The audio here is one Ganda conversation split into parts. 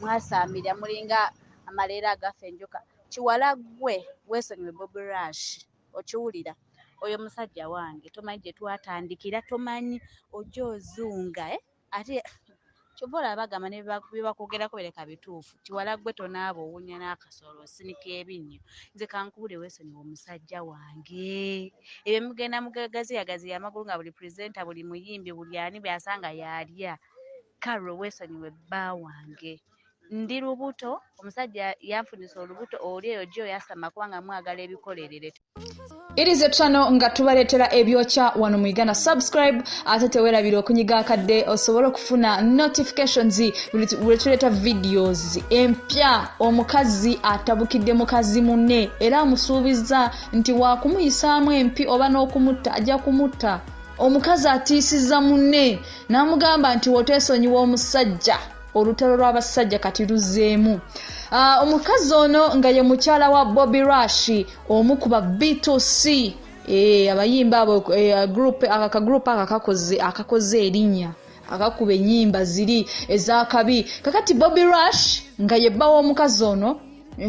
mwasaamira mulinga amaleera agaffe enjoka. Kiwala ggwe weesonyiwe Bobi Rush, okiwulira? Oyo musajja wange tomanyi gye twatandikira, tomanyi ojja ozunga ate kyova olaba bagamba ne bye bakwogerako bereka bituufu. Kiwala ggwe tonaaba owunya n'akasolo osinika ebinnyo. Nze kankubule weesonyiwe omusajja wange. Ebyo mugenda mugagaziyagaziya amagulu nga buli pulezidenta buli muyimbi buli ani byasanga yalya. Carol weesonyiwe bba wange. Ndi lubuto, omusajja yanfunisa olubuto oli eyo gyo yasama kubanga mwagala ebikolerere. It is a channel nga tubaletera ebyokya wano mu Uganda. Subscribe ate tewerabira okunyiga akadde osobola okufuna notifications buli tuleta videos empya. Omukazi atabukidde mukazi munne era amusuubiza nti waakumuyisaamu empi oba n'okumutta ajja kumutta. Omukazi atiisiza munne n'amugamba nti woteesonyiwa omusajja. Olutalo lw'abasajja kati luzeemu. Omukazi ono nga ye mukyala wa Bobi Rush, omu ku ba B2C abayimba abo group akakoze erinnya akakuba ennyimba ziri ez'akabi. Kakati Bobi Rush nga ye bba w'omukazi ono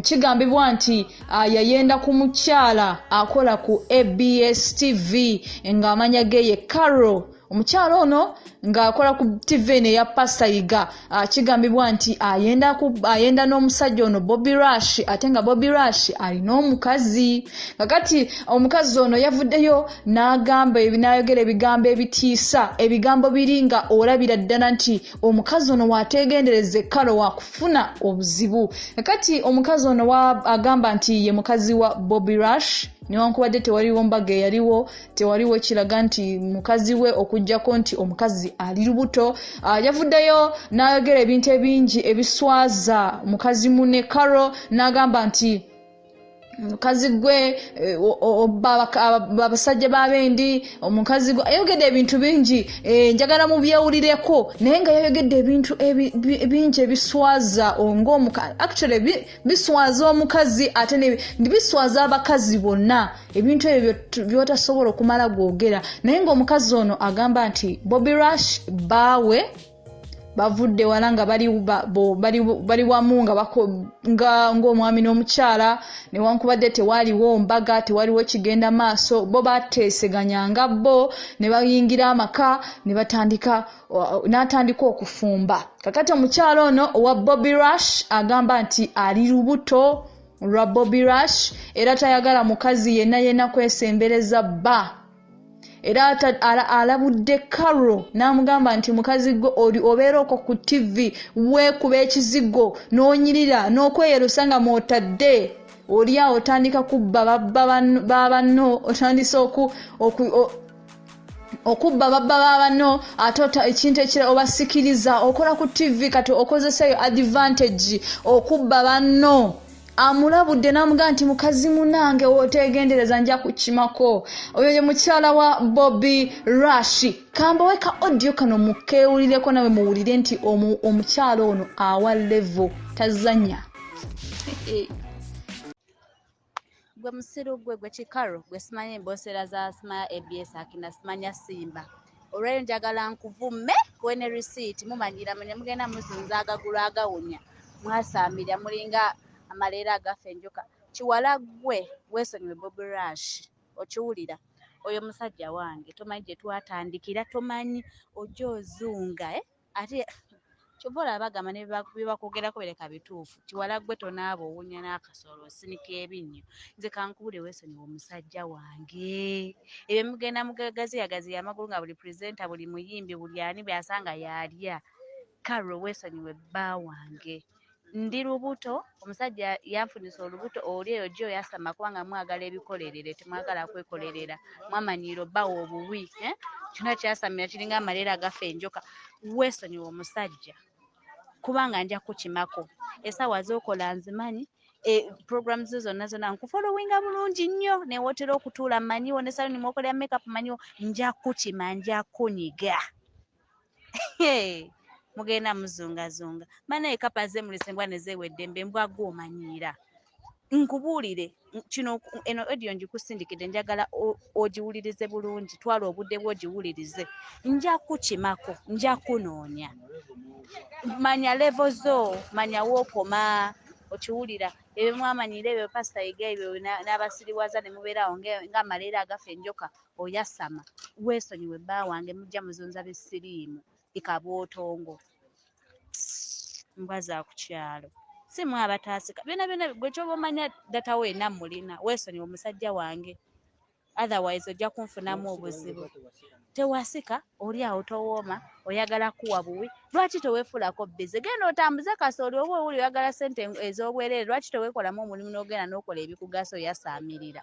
kigambibwa nti yayenda ku mukyala akola ku ABS TV nga amanya ge ye Carol. Omukyala ono ng'akola ku TV ne ya Pasayiga. Kigambibwa nti ayenda n'omusajja ono Bobi Rush, ate nga Bobi Rush alina omukazi. Kakati omukazi ono yavuddeyo n'ayogera ebigambo ebitiisa, ebigambo biri nga olabira ddala nti omukazi ono waategendereze Carol wakufuna obuzibu. Kakati omukazi ono agamba nti ye mukazi wa Bobi Rush, newankubadde tewaliwo mbaga eyaliwo, tewaliwo kiraga nti mukazi we okujjako nti omukazi ali lubuto. Yavuddeyo n'ayogera ebintu ebingi ebiswaza mukazi munne Carol, n'agamba nti omukazi gwe abasajja b'abendi omukazi gwe ayogedde ebintu bingi. Njagala mubyewulireko naye nga yayogedde ebintu bingi ebiswaza actually biswaza omukazi ate biswaza abakazi bonna. Ebintu ebyo by'otasobola okumala gwogera, naye ng'omukazi ono agamba nti Bobi Rush baawe bavudde wala nga bali wamu ng'omwami n'omukyala, newankubadde tewaliwo mbaga, tewaliwo kigenda maaso, bo bateeseganyanga bo ne bayingira amaka ne n'atandika okufumba. Kakati omukyala ono owa Bobi Rush agamba nti ali lubuto lwa Bobi Rush era tayagala mukazi yenna kwesembereza bba. Era alabudde Carol n'amugamba nti mukazi gwe oli obeera okwo ku TV weekuba ekizigo n'onyirira n'okweyerusa nga mwotadde oli awo otandika kubba babanno, otandise okubba babba babanno ate ekintu ekira obasikiriza okola ku TV kati okozeseyo advantage okubba banno. Amulabudde n'amugamba nti mukazi munange wootegendereza nja kukimako. Oyo ye mukyala wa Bobi Rush. Kambawe ka audio kano mukeewulireko nawe muwulire nti omukyala ono awa level tazanya. Gwe musiru gwe kikaro gwe simanya embosera za simanya ABS akina simanya Simba. Olweyo njagala nkuvume kuwene receipt mumanyira mugenda muzunza agagulu agawunya. Mwasaamira mulinga amaleera agaffe enjoka. Kiwala ggwe weesonyiwe Bobi Rush, okiwulira? Oyo musajja wange tomanyi gye twatandikira, tomanyi ojja ozunga ate kyova olaba bagamba ne bye bakwogerako bereka bituufu. Kiwala ggwe tonaaba owunya n'akasolo osinika ebinnyo. Nze kankubule weesonyiwe omusajja wange. Ebyo mugenda mugagaziyagaziya amagulu nga buli pulezidenta buli muyimbi buli ani byasanga yalya. Carol weesonyiwe bba wange. Ndi lubuto, omusajja yanfunisa olubuto oli eyo gyo yasama kubanga mwagala ebikolerere temwagala kwekolerera. Mwamanyiira obbawo obuwi. Kyonna kyasamira kiringa amaleera agaffe enjoka. Weesonyiwe omusajja kubanga nja kukimako. Essaawa z'okola nzimanyi, programs zonna nkufollowinga bulungi nnyo ne wootera okutuula mmanyiwo ne saloni mwokolera makeup mmanyiwo, nja kukima nja kunyiga. Mugenda muzungazunga. Mana ekapa ze mulisembwa ne zeewedde embwa gw'omanyiira. nkubuulire kino eno audio ngikusindikidde njagala ogiwulirize bulungi twala obudde bw'ogiwulirize nja kukimako nja kunoonya manya levo zo manya wookoma okiwulira ebyo mwamanyira ebyo pasita yiga ebyo n'abasiriwaza ne mubeerawo ng'amaleero agafa enjoka oyasama weesonyiwe bba wange mujja muzunza b'essiriimu ikabwotongo mbwa za ku kyalo si mwe abataasika byonna gwe kyoba omanya data weena mulina weesonyiwe omusajja wange otherwise ojja kunfunamu obuzibu tewasika oli awo towooma oyagala kuwa buwi lwaki teweefulako bize genda otambuze kasooli oba owuli oyagala ssente ez'obwereere lwaki teweekolamu omulimu n'ogenda n'okola ebikugasa oyasaamirira